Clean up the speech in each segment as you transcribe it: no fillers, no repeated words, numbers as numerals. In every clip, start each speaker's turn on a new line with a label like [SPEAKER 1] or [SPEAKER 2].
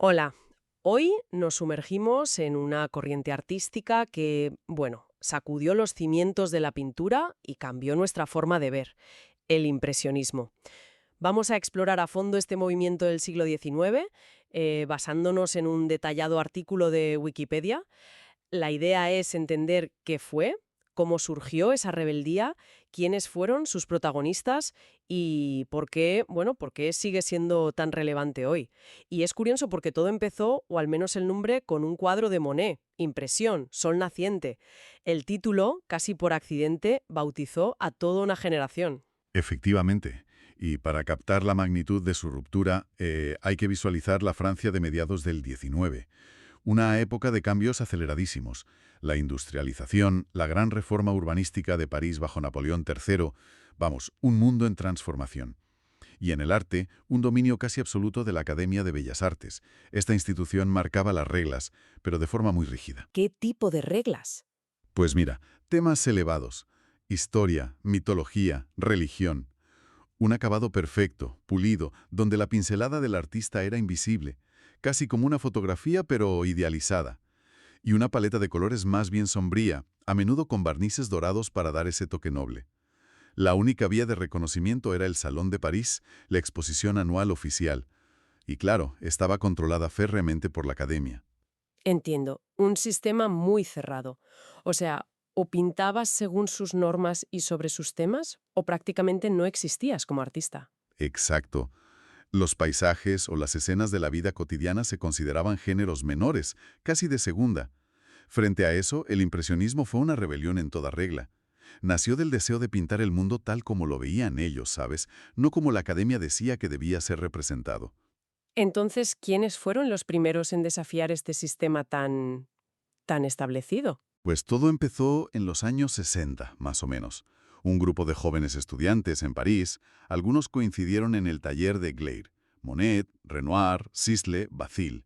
[SPEAKER 1] Hola, hoy nos sumergimos en una corriente artística que, bueno, sacudió los cimientos de la pintura y cambió nuestra forma de ver, el impresionismo. Vamos a explorar a fondo este movimiento del siglo XIX, basándonos en un detallado artículo de Wikipedia. La idea es entender qué fue, cómo surgió esa rebeldía, quiénes fueron sus protagonistas y por qué, bueno, por qué sigue siendo tan relevante hoy. Y es curioso porque todo empezó, o al menos el nombre, con un cuadro de Monet, Impresión, Sol naciente. El título, casi por accidente, bautizó a toda una generación.
[SPEAKER 2] Efectivamente. Y para captar la magnitud de su ruptura, hay que visualizar la Francia de mediados del XIX, una época de cambios aceleradísimos. La industrialización, la gran reforma urbanística de París bajo Napoleón III, vamos, un mundo en transformación. Y en el arte, un dominio casi absoluto de la Academia de Bellas Artes. Esta institución marcaba las reglas, pero de forma muy rígida.
[SPEAKER 1] ¿Qué tipo de reglas?
[SPEAKER 2] Pues mira, temas elevados: historia, mitología, religión. Un acabado perfecto, pulido, donde la pincelada del artista era invisible, casi como una fotografía pero idealizada, y una paleta de colores más bien sombría, a menudo con barnices dorados para dar ese toque noble. La única vía de reconocimiento era el Salón de París, la exposición anual oficial, y claro, estaba controlada férreamente por la Academia.
[SPEAKER 1] Entiendo, un sistema muy cerrado. O sea, o pintabas según sus normas y sobre sus temas, o prácticamente no existías como artista.
[SPEAKER 2] Exacto. Los paisajes o las escenas de la vida cotidiana se consideraban géneros menores, casi de segunda. Frente a eso, el impresionismo fue una rebelión en toda regla. Nació del deseo de pintar el mundo tal como lo veían ellos, ¿sabes? No como la academia decía que debía ser representado.
[SPEAKER 1] Entonces, ¿quiénes fueron los primeros en desafiar este sistema tan establecido?
[SPEAKER 2] Pues todo empezó en los años 60, más o menos. Un grupo de jóvenes estudiantes en París, algunos coincidieron en el taller de Gleyre: Monet, Renoir, Sisley, Bazille.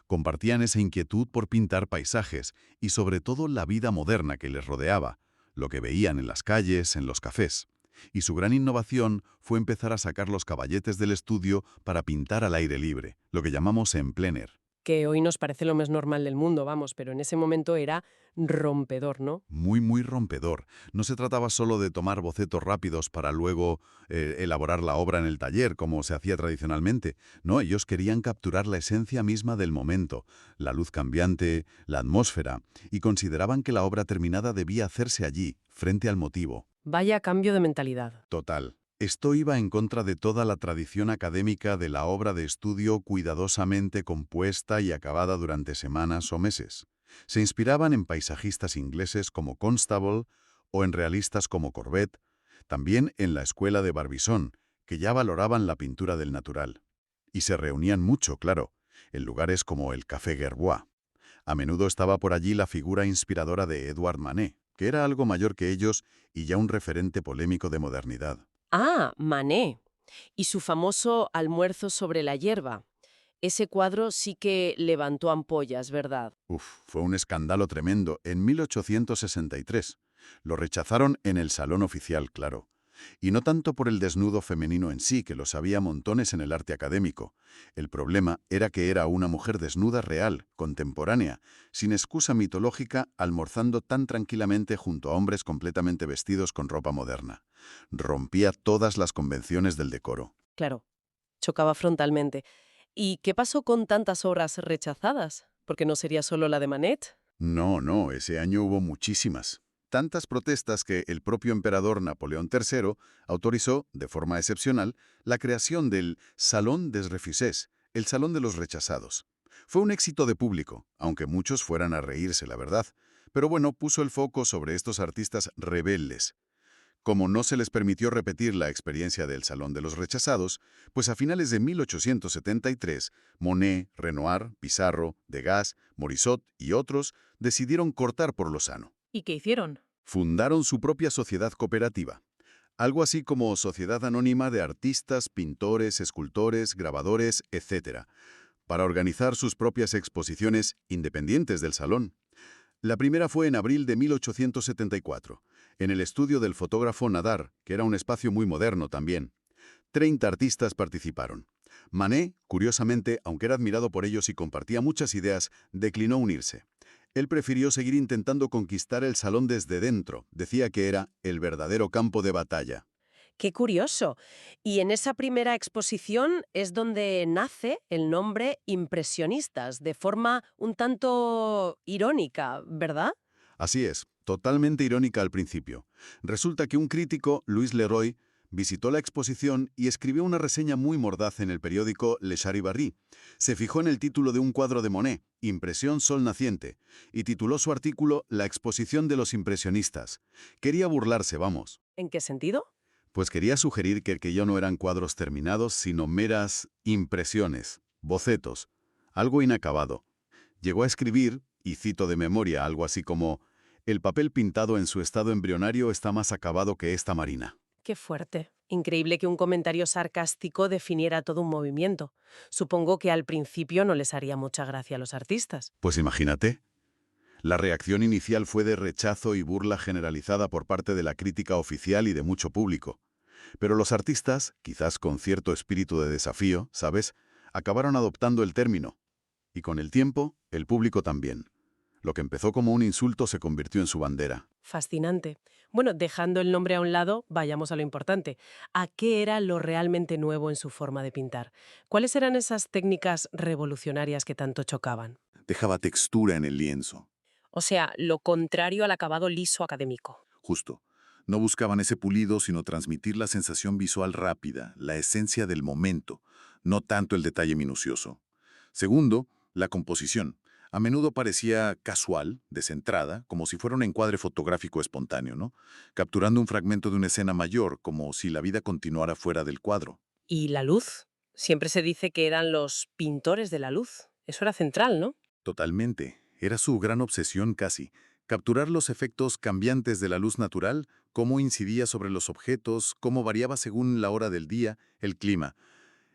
[SPEAKER 2] Compartían esa inquietud por pintar paisajes y sobre todo la vida moderna que les rodeaba, lo que veían en las calles, en los cafés. Y su gran innovación fue empezar a sacar los caballetes del estudio para pintar al aire libre, lo que llamamos en plein air.
[SPEAKER 1] Que hoy nos parece lo más normal del mundo, vamos, pero en ese momento era rompedor, ¿no?
[SPEAKER 2] Muy, muy rompedor. No se trataba solo de tomar bocetos rápidos para luego elaborar la obra en el taller, como se hacía tradicionalmente. No, ellos querían capturar la esencia misma del momento, la luz cambiante, la atmósfera, y consideraban que la obra terminada debía hacerse allí, frente al motivo.
[SPEAKER 1] Vaya cambio de mentalidad.
[SPEAKER 2] Total. Esto iba en contra de toda la tradición académica de la obra de estudio cuidadosamente compuesta y acabada durante semanas o meses. Se inspiraban en paisajistas ingleses como Constable o en realistas como Courbet, también en la escuela de Barbizon, que ya valoraban la pintura del natural. Y se reunían mucho, claro, en lugares como el Café Gerbois. A menudo estaba por allí la figura inspiradora de Edouard Manet, que era algo mayor que ellos y ya un referente polémico de modernidad.
[SPEAKER 1] Ah, Manet. Y su famoso Almuerzo sobre la hierba. Ese cuadro sí que levantó ampollas, ¿verdad?
[SPEAKER 2] Fue un escándalo tremendo en 1863. Lo rechazaron en el Salón Oficial, claro. Y no tanto por el desnudo femenino en sí, que los había montones en el arte académico. El problema era que era una mujer desnuda real, contemporánea, sin excusa mitológica, almorzando tan tranquilamente junto a hombres completamente vestidos con ropa moderna. Rompía todas las convenciones del decoro.
[SPEAKER 1] Claro, chocaba frontalmente. ¿Y qué pasó con tantas obras rechazadas? Porque no sería solo la de Manet.
[SPEAKER 2] No, no, ese año hubo muchísimas. Tantas protestas que el propio emperador Napoleón III autorizó, de forma excepcional, la creación del Salón des Refusés, el Salón de los Rechazados. Fue un éxito de público, aunque muchos fueran a reírse, la verdad. Pero bueno, puso el foco sobre estos artistas rebeldes. Como no se les permitió repetir la experiencia del Salón de los Rechazados, pues a finales de 1873, Monet, Renoir, Pissarro, Degas, Morisot y otros decidieron cortar por lo sano.
[SPEAKER 1] ¿Y qué hicieron?
[SPEAKER 2] Fundaron su propia sociedad cooperativa, algo así como Sociedad Anónima de Artistas, Pintores, Escultores, Grabadores, etc., para organizar sus propias exposiciones independientes del Salón. La primera fue en abril de 1874, en el estudio del fotógrafo Nadar, que era un espacio muy moderno también. 30 artistas participaron. Manet, curiosamente, aunque era admirado por ellos y compartía muchas ideas, declinó unirse. Él prefirió seguir intentando conquistar el salón desde dentro. Decía que era el verdadero campo de batalla.
[SPEAKER 1] Qué curioso. Y en esa primera exposición es donde nace el nombre impresionistas, de forma un tanto irónica, ¿verdad?
[SPEAKER 2] Así es, totalmente irónica al principio. Resulta que un crítico, Louis Leroy, visitó la exposición y escribió una reseña muy mordaz en el periódico Le Charivari. Se fijó en el título de un cuadro de Monet, Impresión Sol Naciente, y tituló su artículo La exposición de los impresionistas. Quería burlarse, vamos.
[SPEAKER 1] ¿En qué sentido?
[SPEAKER 2] Pues quería sugerir que aquello no eran cuadros terminados, sino meras impresiones, bocetos, algo inacabado. Llegó a escribir, y cito de memoria algo así como, el papel pintado en su estado embrionario está más acabado que esta marina.
[SPEAKER 1] Qué fuerte. Increíble que un comentario sarcástico definiera todo un movimiento. Supongo que al principio no les haría mucha gracia a los artistas.
[SPEAKER 2] Pues imagínate. La reacción inicial fue de rechazo y burla generalizada por parte de la crítica oficial y de mucho público. Pero los artistas, quizás con cierto espíritu de desafío, ¿sabes?, acabaron adoptando el término. Y con el tiempo, el público también. Lo que empezó como un insulto se convirtió en su bandera.
[SPEAKER 1] Fascinante. Bueno, dejando el nombre a un lado, vayamos a lo importante. ¿A qué era lo realmente nuevo en su forma de pintar? ¿Cuáles eran esas técnicas revolucionarias que tanto chocaban?
[SPEAKER 3] Dejaba textura en el lienzo.
[SPEAKER 1] O sea, lo contrario al acabado liso académico.
[SPEAKER 3] Justo. No buscaban ese pulido, sino transmitir la sensación visual rápida, la esencia del momento, no tanto el detalle minucioso. Segundo, la composición. A menudo parecía casual, descentrada, como si fuera un encuadre fotográfico espontáneo, ¿no? Capturando un fragmento de una escena mayor, como si la vida continuara fuera del cuadro.
[SPEAKER 1] ¿Y la luz? Siempre se dice que eran los pintores de la luz. Eso era central, ¿no?
[SPEAKER 3] Totalmente. Era su gran obsesión casi. Capturar los efectos cambiantes de la luz natural, cómo incidía sobre los objetos, cómo variaba según la hora del día, el clima.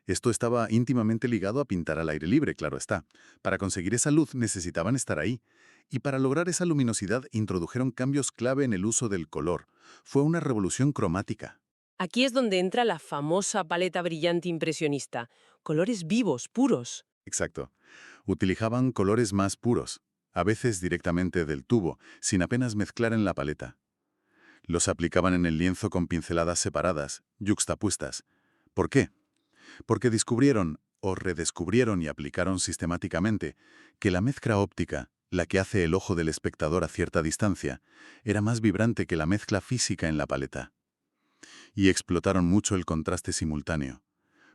[SPEAKER 3] Esto estaba íntimamente ligado a pintar al aire libre, claro está. Para conseguir esa luz necesitaban estar ahí. Y para lograr esa luminosidad introdujeron cambios clave en el uso del color. Fue una revolución cromática.
[SPEAKER 1] Aquí es donde entra la famosa paleta brillante impresionista. Colores vivos, puros.
[SPEAKER 3] Exacto. Utilizaban colores más puros, a veces directamente del tubo, sin apenas mezclar en la paleta. Los aplicaban en el lienzo con pinceladas separadas, yuxtapuestas. ¿Por qué? Porque descubrieron, o redescubrieron y aplicaron sistemáticamente, que la mezcla óptica, la que hace el ojo del espectador a cierta distancia, era más vibrante que la mezcla física en la paleta. Y explotaron mucho el contraste simultáneo.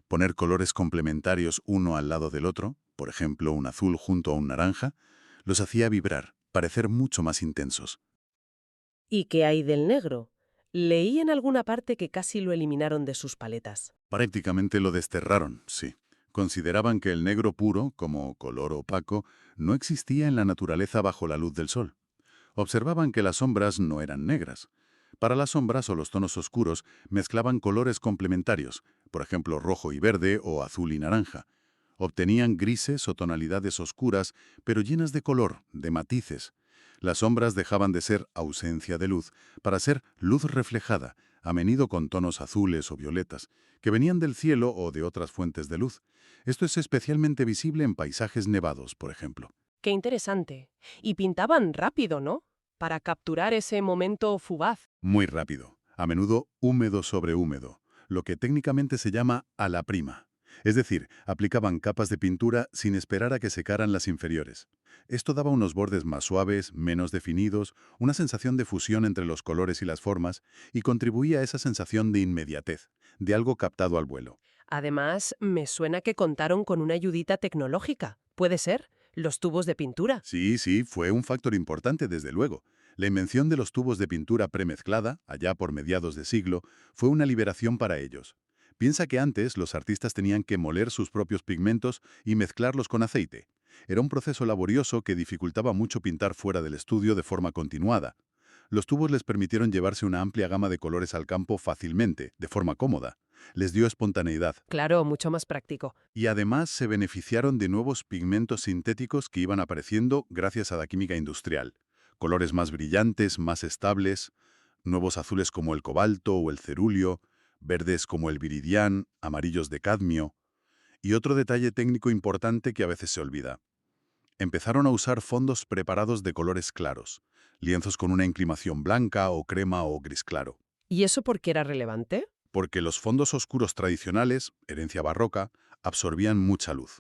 [SPEAKER 3] Poner colores complementarios uno al lado del otro, por ejemplo un azul junto a un naranja, los hacía vibrar, parecer mucho más intensos.
[SPEAKER 1] ¿Y qué hay del negro? Leí en alguna parte que casi lo eliminaron de sus paletas.
[SPEAKER 3] Prácticamente lo desterraron, sí. Consideraban que el negro puro, como color opaco, no existía en la naturaleza bajo la luz del sol. Observaban que las sombras no eran negras. Para las sombras o los tonos oscuros mezclaban colores complementarios, por ejemplo rojo y verde o azul y naranja. Obtenían grises o tonalidades oscuras, pero llenas de color, de matices. Las sombras dejaban de ser ausencia de luz para ser luz reflejada, a menudo con tonos azules o violetas, que venían del cielo o de otras fuentes de luz. Esto es especialmente visible en paisajes nevados, por ejemplo.
[SPEAKER 1] Qué interesante. Y pintaban rápido, ¿no? Para capturar ese momento fugaz.
[SPEAKER 3] Muy rápido, a menudo húmedo sobre húmedo, lo que técnicamente se llama a la prima. Es decir, aplicaban capas de pintura sin esperar a que secaran las inferiores. Esto daba unos bordes más suaves, menos definidos, una sensación de fusión entre los colores y las formas, y contribuía a esa sensación de inmediatez, de algo captado al vuelo.
[SPEAKER 1] Además, me suena que contaron con una ayudita tecnológica. ¿Puede ser? Los tubos de pintura.
[SPEAKER 3] Sí, fue un factor importante desde luego. La invención de los tubos de pintura premezclada, allá por mediados de siglo, fue una liberación para ellos. Piensa que antes los artistas tenían que moler sus propios pigmentos y mezclarlos con aceite. Era un proceso laborioso que dificultaba mucho pintar fuera del estudio de forma continuada. Los tubos les permitieron llevarse una amplia gama de colores al campo fácilmente, de forma cómoda. Les dio espontaneidad.
[SPEAKER 1] Claro, mucho más práctico.
[SPEAKER 3] Y además se beneficiaron de nuevos pigmentos sintéticos que iban apareciendo gracias a la química industrial. Colores más brillantes, más estables, nuevos azules como el cobalto o el cerúleo, verdes como el viridián, amarillos de cadmio. Y otro detalle técnico importante que a veces se olvida. Empezaron a usar fondos preparados de colores claros, lienzos con una inclinación blanca o crema o gris claro.
[SPEAKER 1] ¿Y eso por qué era relevante?
[SPEAKER 3] Porque los fondos oscuros tradicionales, herencia barroca, absorbían mucha luz.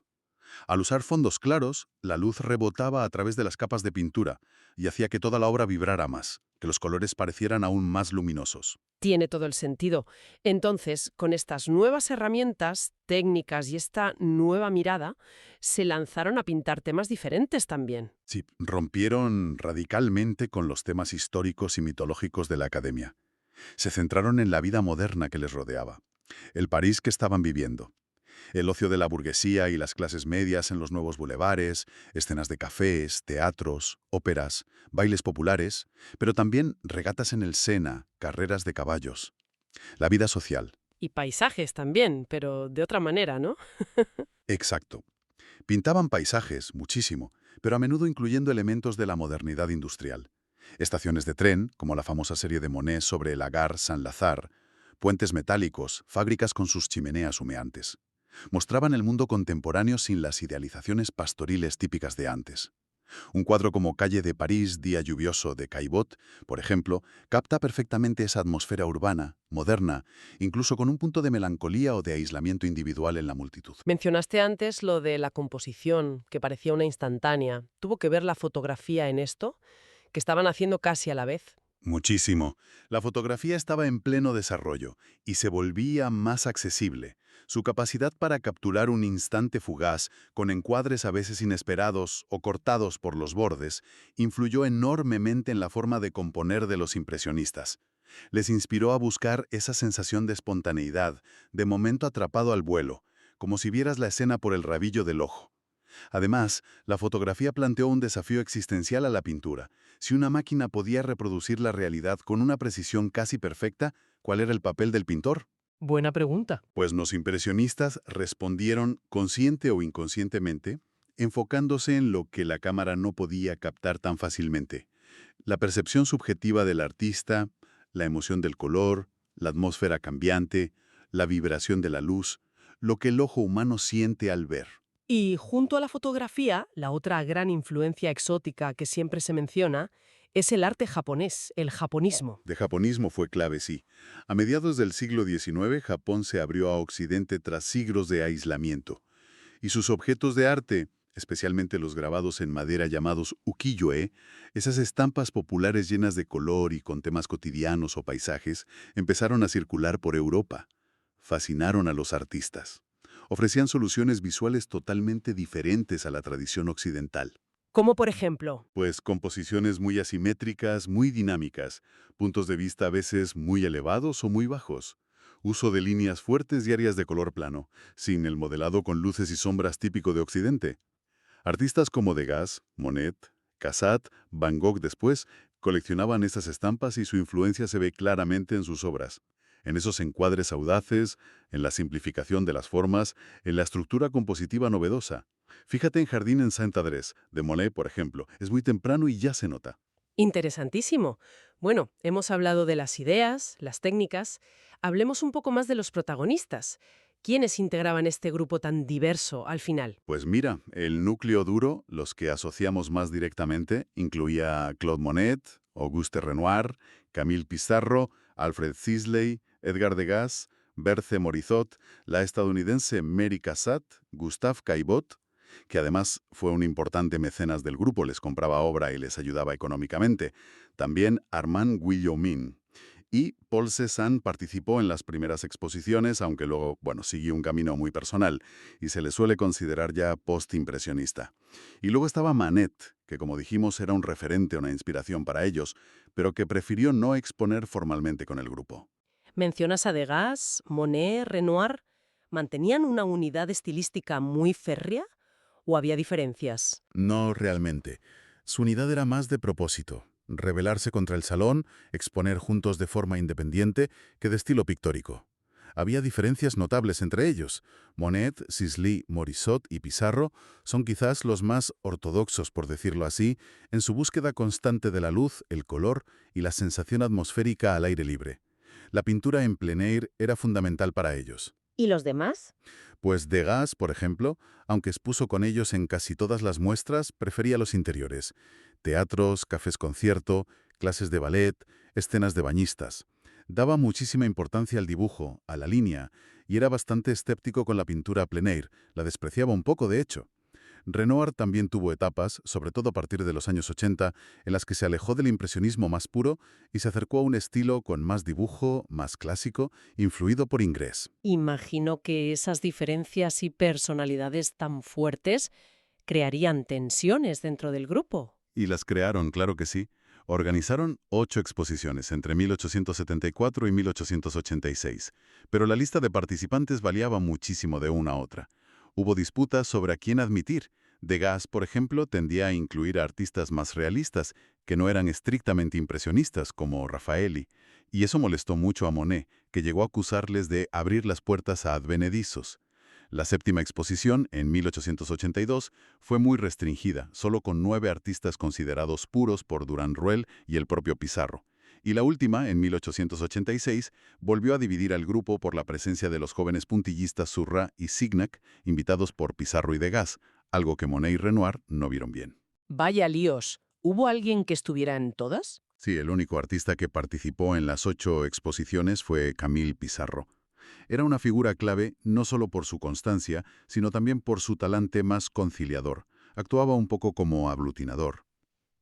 [SPEAKER 3] Al usar fondos claros, la luz rebotaba a través de las capas de pintura y hacía que toda la obra vibrara más, que los colores parecieran aún más luminosos.
[SPEAKER 1] Tiene todo el sentido. Entonces, con estas nuevas herramientas, técnicas y esta nueva mirada, se lanzaron a pintar temas diferentes también.
[SPEAKER 3] Sí, rompieron radicalmente con los temas históricos y mitológicos de la academia. Se centraron en la vida moderna que les rodeaba, el París que estaban viviendo. El ocio de la burguesía y las clases medias en los nuevos bulevares, escenas de cafés, teatros, óperas, bailes populares, pero también regatas en el Sena, carreras de caballos. La vida social.
[SPEAKER 1] Y paisajes también, pero de otra manera, ¿no?
[SPEAKER 3] Exacto. Pintaban paisajes, muchísimo, pero a menudo incluyendo elementos de la modernidad industrial. Estaciones de tren, como la famosa serie de Monet sobre la Gare Saint-Lazare, puentes metálicos, fábricas con sus chimeneas humeantes. Mostraban el mundo contemporáneo sin las idealizaciones pastoriles típicas de antes. Un cuadro como Calle de París, Día lluvioso de Caillebotte, por ejemplo, capta perfectamente esa atmósfera urbana, moderna, incluso con un punto de melancolía o de aislamiento individual en la multitud.
[SPEAKER 1] Mencionaste antes lo de la composición, que parecía una instantánea. ¿Tuvo que ver la fotografía en esto? Que estaban haciendo casi a la vez.
[SPEAKER 3] Muchísimo. La fotografía estaba en pleno desarrollo y se volvía más accesible. Su capacidad para capturar un instante fugaz, con encuadres a veces inesperados o cortados por los bordes, influyó enormemente en la forma de componer de los impresionistas. Les inspiró a buscar esa sensación de espontaneidad, de momento atrapado al vuelo, como si vieras la escena por el rabillo del ojo. Además, la fotografía planteó un desafío existencial a la pintura. Si una máquina podía reproducir la realidad con una precisión casi perfecta, ¿cuál era el papel del pintor?
[SPEAKER 1] Buena pregunta.
[SPEAKER 3] Pues los impresionistas respondieron consciente o inconscientemente, enfocándose en lo que la cámara no podía captar tan fácilmente. La percepción subjetiva del artista, la emoción del color, la atmósfera cambiante, la vibración de la luz, lo que el ojo humano siente al ver.
[SPEAKER 1] Y junto a la fotografía, la otra gran influencia exótica que siempre se menciona es el arte japonés, el japonismo.
[SPEAKER 3] De japonismo fue clave, sí. A mediados del siglo XIX, Japón se abrió a Occidente tras siglos de aislamiento. Y sus objetos de arte, especialmente los grabados en madera llamados ukiyo-e, esas estampas populares llenas de color y con temas cotidianos o paisajes, empezaron a circular por Europa. Fascinaron a los artistas. Ofrecían soluciones visuales totalmente diferentes a la tradición occidental.
[SPEAKER 1] Como por ejemplo,
[SPEAKER 3] Pues composiciones muy asimétricas, muy dinámicas, puntos de vista a veces muy elevados o muy bajos, uso de líneas fuertes y áreas de color plano, sin el modelado con luces y sombras típico de Occidente. Artistas como Degas, Monet, Cassatt, Van Gogh después, coleccionaban estas estampas y su influencia se ve claramente en sus obras. En esos encuadres audaces, en la simplificación de las formas, en la estructura compositiva novedosa. Fíjate en Jardín en Saint-Adresse, de Monet, por ejemplo. Es muy temprano y ya se nota.
[SPEAKER 1] interesantísimo. Bueno, hemos hablado de las ideas, las técnicas. Hablemos un poco más de los protagonistas. ¿Quiénes integraban este grupo tan diverso al final?
[SPEAKER 3] Pues mira, el núcleo duro, los que asociamos más directamente, incluía a Claude Monet, Auguste Renoir, Camille Pissarro, Alfred Sisley, Edgar Degas, Berthe Morisot, la estadounidense Mary Cassatt, Gustave Caillebotte, que además fue un importante mecenas del grupo, les compraba obra y les ayudaba económicamente. También Armand Guillaumin. Y Paul Cézanne participó en las primeras exposiciones, aunque luego, siguió un camino muy personal, y se le suele considerar ya post-impresionista. Y luego estaba Manet, que como dijimos era un referente, una inspiración para ellos, pero que prefirió no exponer formalmente con el grupo.
[SPEAKER 1] Mencionas a Degas, Monet, Renoir. ¿Mantenían una unidad estilística muy férrea o había diferencias?
[SPEAKER 3] No realmente. Su unidad era más de propósito. Rebelarse contra el salón, exponer juntos de forma independiente que de estilo pictórico. Había diferencias notables entre ellos. Monet, Sisley, Morisot y Pissarro son quizás los más ortodoxos, por decirlo así, en su búsqueda constante de la luz, el color y la sensación atmosférica al aire libre. La pintura en plein air era fundamental para ellos.
[SPEAKER 4] ¿Y los demás?
[SPEAKER 3] Pues Degas, por ejemplo, aunque expuso con ellos en casi todas las muestras, prefería los interiores. Teatros, cafés concierto, clases de ballet, escenas de bañistas. Daba muchísima importancia al dibujo, a la línea, y era bastante escéptico con la pintura a plein air, la despreciaba un poco de hecho. Renoir también tuvo etapas, sobre todo a partir de los años 80, en las que se alejó del impresionismo más puro y se acercó a un estilo con más dibujo, más clásico, influido por Ingres.
[SPEAKER 1] Imagino que esas diferencias y personalidades tan fuertes crearían tensiones dentro del grupo.
[SPEAKER 3] Y las crearon, claro que sí. Organizaron 8 exposiciones entre 1874 y 1886, pero la lista de participantes variaba muchísimo de una a otra. Hubo disputas sobre a quién admitir. Degas, por ejemplo, tendía a incluir a artistas más realistas, que no eran estrictamente impresionistas, como Raffaelli, y eso molestó mucho a Monet, que llegó a acusarles de abrir las puertas a advenedizos. La séptima exposición, en 1882, fue muy restringida, solo con 9 artistas considerados puros por Durand-Ruel y el propio Pissarro. Y la última, en 1886, volvió a dividir al grupo por la presencia de los jóvenes puntillistas Surra y Signac, invitados por Pissarro y Degas, algo que Monet y Renoir no vieron bien.
[SPEAKER 5] Vaya líos. ¿Hubo alguien que estuviera en todas?
[SPEAKER 3] Sí, el único artista que participó en las 8 exposiciones fue Camille Pissarro. Era una figura clave no solo por su constancia, sino también por su talante más conciliador. Actuaba un poco como aglutinador.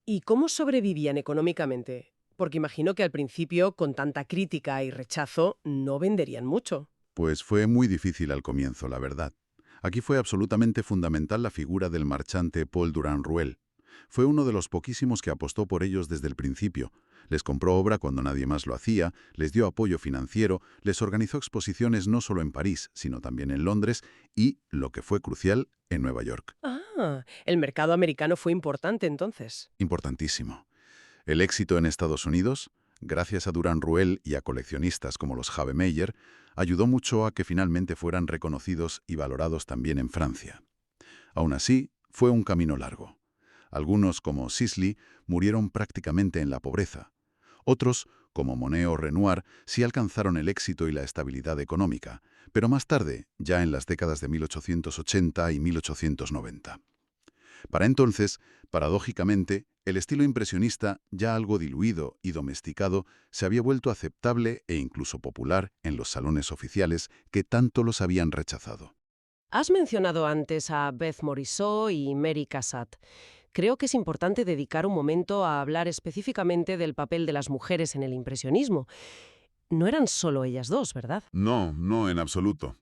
[SPEAKER 1] ¿Y cómo sobrevivían económicamente? Porque imagino que al principio, con tanta crítica y rechazo, no venderían mucho.
[SPEAKER 3] Pues fue muy difícil al comienzo, la verdad. Aquí fue absolutamente fundamental la figura del marchante Paul Durand-Ruel. Fue uno de los poquísimos que apostó por ellos desde el principio. Les compró obra cuando nadie más lo hacía, les dio apoyo financiero, les organizó exposiciones no solo en París, sino también en Londres y, lo que fue crucial, en Nueva York.
[SPEAKER 1] Ah, el mercado americano fue importante entonces.
[SPEAKER 3] Importantísimo. El éxito en Estados Unidos, gracias a Durand-Ruel y a coleccionistas como los Havemeyer, ayudó mucho a que finalmente fueran reconocidos y valorados también en Francia. Aún así, fue un camino largo. Algunos, como Sisley, murieron prácticamente en la pobreza. Otros, como Monet o Renoir, sí alcanzaron el éxito y la estabilidad económica, pero más tarde, ya en las décadas de 1880 y 1890. Para entonces, paradójicamente, el estilo impresionista, ya algo diluido y domesticado, se había vuelto aceptable e incluso popular en los salones oficiales que tanto los habían rechazado.
[SPEAKER 1] Has mencionado antes a Beth Morisot y Mary Cassatt. Creo que es importante dedicar un momento a hablar específicamente del papel de las mujeres en el impresionismo. No eran solo ellas dos, ¿verdad?
[SPEAKER 3] No, no en absoluto.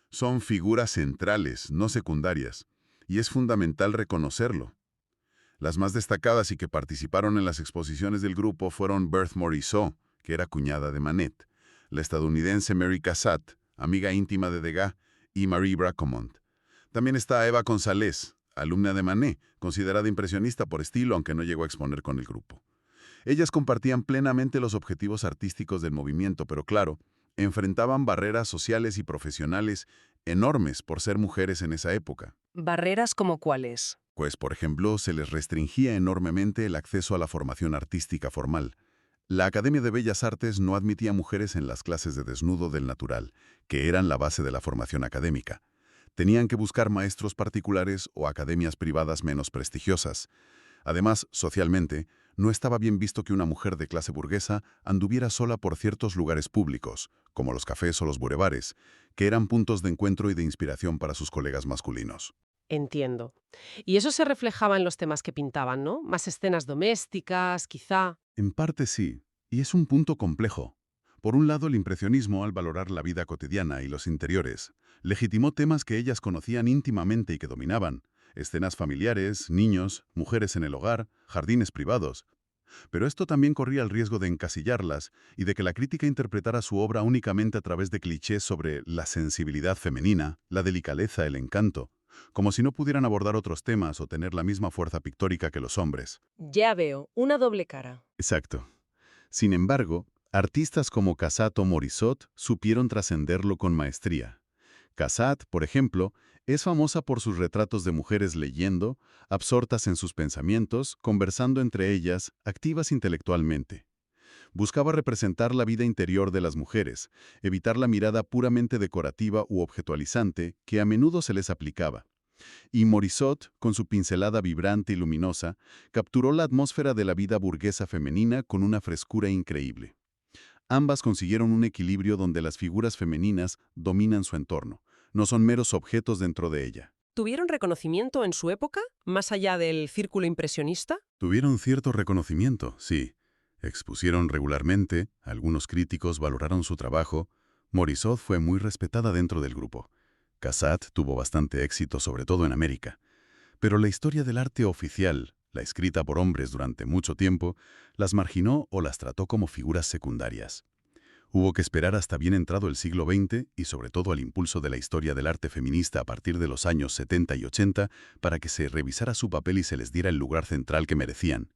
[SPEAKER 3] Son figuras centrales, no secundarias, y es fundamental reconocerlo. Las más destacadas y que participaron en las exposiciones del grupo fueron Berthe Morisot, que era cuñada de Manet, la estadounidense Mary Cassatt, amiga íntima de Degas, y Marie Bracquemont. También está Eva González, alumna de Manet, considerada impresionista por estilo, aunque no llegó a exponer con el grupo. Ellas compartían plenamente los objetivos artísticos del movimiento, pero claro, enfrentaban barreras sociales y profesionales enormes por ser mujeres en esa época.
[SPEAKER 5] ¿Barreras como cuáles?
[SPEAKER 3] Pues, por ejemplo, se les restringía enormemente el acceso a la formación artística formal. La Academia de Bellas Artes no admitía mujeres en las clases de desnudo del natural, que eran la base de la formación académica. Tenían que buscar maestros particulares o academias privadas menos prestigiosas. Además, socialmente, no estaba bien visto que una mujer de clase burguesa anduviera sola por ciertos lugares públicos, como los cafés o los bulevares, que eran puntos de encuentro y de inspiración para sus colegas masculinos.
[SPEAKER 1] Entiendo. Y eso se reflejaba en los temas que pintaban, ¿no? Más escenas domésticas, quizá.
[SPEAKER 3] En parte sí, y es un punto complejo. Por un lado, el impresionismo, al valorar la vida cotidiana y los interiores, legitimó temas que ellas conocían íntimamente y que dominaban, escenas familiares, niños, mujeres en el hogar, jardines privados. Pero esto también corría el riesgo de encasillarlas y de que la crítica interpretara su obra únicamente a través de clichés sobre la sensibilidad femenina, la delicadeza, el encanto, como si no pudieran abordar otros temas o tener la misma fuerza pictórica que los hombres.
[SPEAKER 1] Ya veo, una doble cara.
[SPEAKER 3] Exacto. Sin embargo, artistas como Cassatt o Morisot supieron trascenderlo con maestría. Cassatt, por ejemplo, es famosa por sus retratos de mujeres leyendo, absortas en sus pensamientos, conversando entre ellas, activas intelectualmente. Buscaba representar la vida interior de las mujeres, evitar la mirada puramente decorativa u objetualizante que a menudo se les aplicaba. Y Morisot, con su pincelada vibrante y luminosa, capturó la atmósfera de la vida burguesa femenina con una frescura increíble. Ambas consiguieron un equilibrio donde las figuras femeninas dominan su entorno, no son meros objetos dentro de ella.
[SPEAKER 1] ¿Tuvieron reconocimiento en su época, más allá del círculo impresionista?
[SPEAKER 3] Tuvieron cierto reconocimiento, sí. Expusieron regularmente, algunos críticos valoraron su trabajo. Morisot fue muy respetada dentro del grupo. Cassatt tuvo bastante éxito, sobre todo en América. Pero la historia del arte oficial, la escrita por hombres durante mucho tiempo, las marginó o las trató como figuras secundarias. Hubo que esperar hasta bien entrado el siglo XX y sobre todo al impulso de la historia del arte feminista a partir de los años 70 y 80 para que se revisara su papel y se les diera el lugar central que merecían.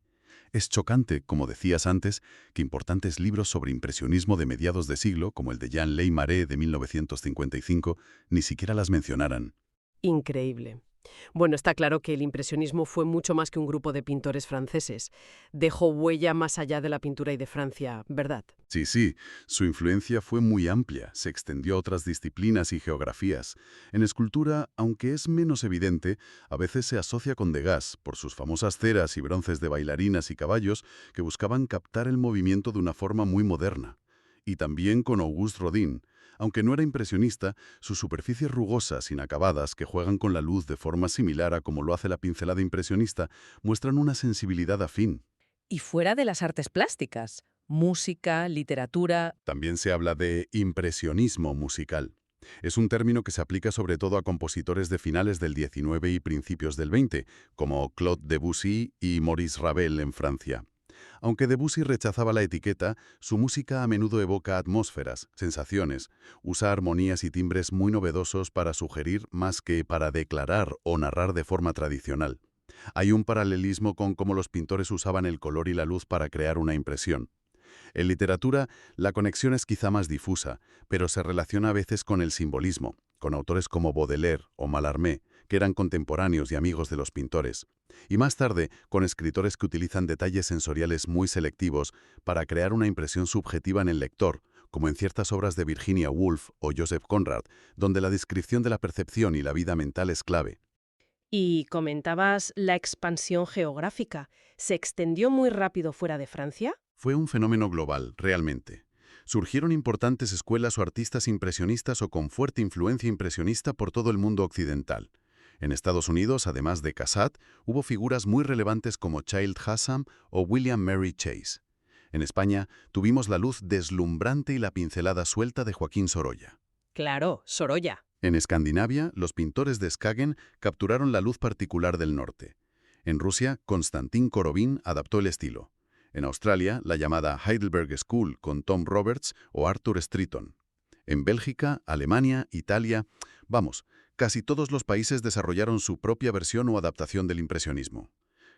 [SPEAKER 3] Es chocante, como decías antes, que importantes libros sobre impresionismo de mediados de siglo, como el de Jean Leymaret de 1955, ni siquiera las mencionaran.
[SPEAKER 1] Increíble. Bueno, está claro que el impresionismo fue mucho más que un grupo de pintores franceses. Dejó huella más allá de la pintura y de Francia, ¿verdad?
[SPEAKER 3] Sí, su influencia fue muy amplia, se extendió a otras disciplinas y geografías. En escultura, aunque es menos evidente, a veces se asocia con Degas por sus famosas ceras y bronces de bailarinas y caballos que buscaban captar el movimiento de una forma muy moderna. Y también con Auguste Rodin. Aunque no era impresionista, sus superficies rugosas, inacabadas, que juegan con la luz de forma similar a como lo hace la pincelada impresionista, muestran una sensibilidad afín.
[SPEAKER 5] Y fuera de las artes plásticas, música, literatura.
[SPEAKER 3] También se habla de impresionismo musical. Es un término que se aplica sobre todo a compositores de finales del XIX y principios del XX, como Claude Debussy y Maurice Ravel en Francia. Aunque Debussy rechazaba la etiqueta, su música a menudo evoca atmósferas, sensaciones, usa armonías y timbres muy novedosos para sugerir más que para declarar o narrar de forma tradicional. Hay un paralelismo con cómo los pintores usaban el color y la luz para crear una impresión. En literatura, la conexión es quizá más difusa, pero se relaciona a veces con el simbolismo, con autores como Baudelaire o Mallarmé, que eran contemporáneos y amigos de los pintores. Y más tarde, con escritores que utilizan detalles sensoriales muy selectivos para crear una impresión subjetiva en el lector, como en ciertas obras de Virginia Woolf o Joseph Conrad, donde la descripción de la percepción y la vida mental es clave.
[SPEAKER 1] Y comentabas la expansión geográfica. ¿Se extendió muy rápido fuera de Francia?
[SPEAKER 3] Fue un fenómeno global, realmente. Surgieron importantes escuelas o artistas impresionistas o con fuerte influencia impresionista por todo el mundo occidental. En Estados Unidos, además de Cassatt, hubo figuras muy relevantes como Child Hassam o William Mary Chase. En España, tuvimos la luz deslumbrante y la pincelada suelta de Joaquín Sorolla.
[SPEAKER 1] Claro, Sorolla.
[SPEAKER 3] En Escandinavia, los pintores de Skagen capturaron la luz particular del norte. En Rusia, Konstantin Korovin adaptó el estilo. En Australia, la llamada Heidelberg School con Tom Roberts o Arthur Streeton. En Bélgica, Alemania, Italia, casi todos los países desarrollaron su propia versión o adaptación del impresionismo.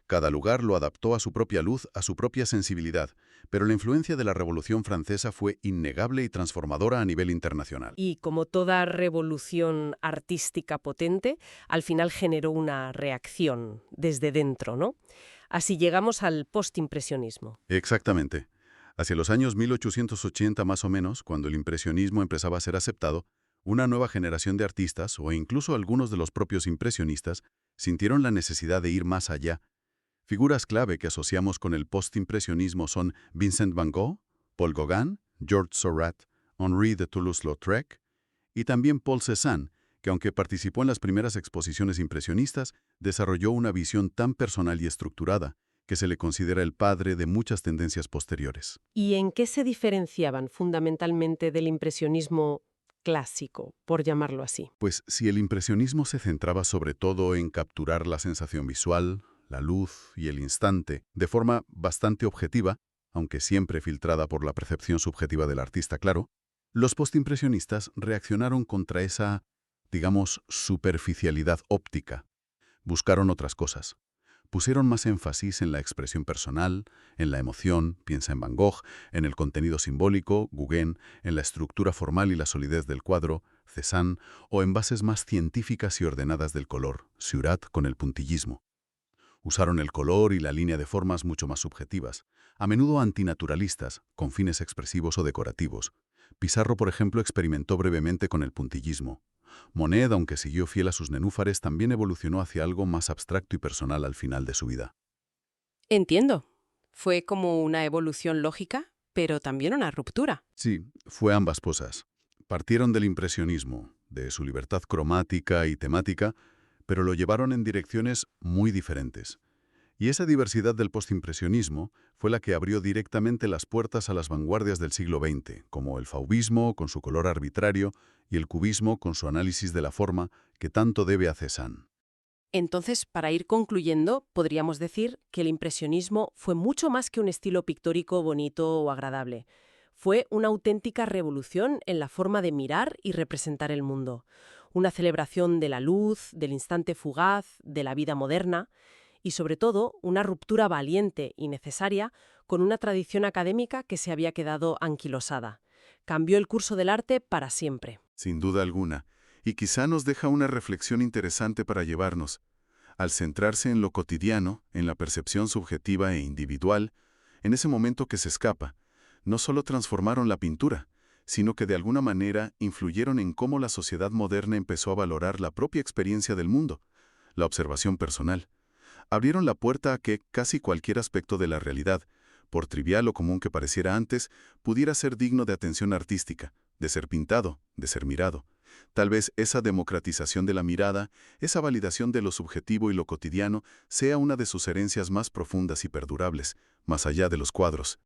[SPEAKER 3] Cada lugar lo adaptó a su propia luz, a su propia sensibilidad, pero la influencia de la Revolución Francesa fue innegable y transformadora a nivel internacional.
[SPEAKER 1] Y como toda revolución artística potente, al final generó una reacción desde dentro, ¿no? Así llegamos al postimpresionismo.
[SPEAKER 3] Exactamente. Hacia los años 1880 más o menos, cuando el impresionismo empezaba a ser aceptado, una nueva generación de artistas, o incluso algunos de los propios impresionistas, sintieron la necesidad de ir más allá. Figuras clave que asociamos con el postimpresionismo son Vincent van Gogh, Paul Gauguin, Georges Seurat, Henri de Toulouse-Lautrec y también Paul Cézanne, que aunque participó en las primeras exposiciones impresionistas, desarrolló una visión tan personal y estructurada que se le considera el padre de muchas tendencias posteriores.
[SPEAKER 1] ¿Y en qué se diferenciaban fundamentalmente del impresionismo clásico, por llamarlo así?
[SPEAKER 3] Pues si el impresionismo se centraba sobre todo en capturar la sensación visual, la luz y el instante, de forma bastante objetiva, aunque siempre filtrada por la percepción subjetiva del artista, claro, los postimpresionistas reaccionaron contra esa, digamos, superficialidad óptica. Buscaron otras cosas. Pusieron más énfasis en la expresión personal, en la emoción, piensa en Van Gogh, en el contenido simbólico, Gauguin, en la estructura formal y la solidez del cuadro, Cézanne, o en bases más científicas y ordenadas del color, Seurat con el puntillismo. Usaron el color y la línea de formas mucho más subjetivas,
[SPEAKER 2] a menudo antinaturalistas, con fines expresivos o decorativos. Pizarro, por ejemplo, experimentó brevemente con el puntillismo. Monet, aunque siguió fiel a sus nenúfares, también evolucionó hacia algo más abstracto y personal al final de su vida.
[SPEAKER 1] Entiendo. Fue como una evolución lógica, pero también una ruptura.
[SPEAKER 2] Sí, fue ambas cosas. Partieron del impresionismo, de su libertad cromática y temática, pero lo llevaron en direcciones muy diferentes. Y esa diversidad del postimpresionismo fue la que abrió directamente las puertas a las vanguardias del siglo XX, como el fauvismo con su color arbitrario y el cubismo con su análisis de la forma que tanto debe a Cézanne.
[SPEAKER 1] Entonces, para ir concluyendo, podríamos decir que el impresionismo fue mucho más que un estilo pictórico bonito o agradable. Fue una auténtica revolución en la forma de mirar y representar el mundo. Una celebración de la luz, del instante fugaz, de la vida moderna y, sobre todo, una ruptura valiente y necesaria con una tradición académica que se había quedado anquilosada. Cambió el curso del arte para siempre.
[SPEAKER 3] Sin duda alguna, y quizá nos deja una reflexión interesante para llevarnos. Al centrarse en lo cotidiano, en la percepción subjetiva e individual, en ese momento que se escapa, no solo transformaron la pintura, sino que de alguna manera influyeron en cómo la sociedad moderna empezó a valorar la propia experiencia del mundo, la observación personal. Abrieron la puerta a que casi cualquier aspecto de la realidad, por trivial o común que pareciera antes, pudiera ser digno de atención artística, de ser pintado, de ser mirado. Tal vez esa democratización de la mirada, esa validación de lo subjetivo y lo cotidiano, sea una de sus herencias más profundas y perdurables, más allá de los cuadros.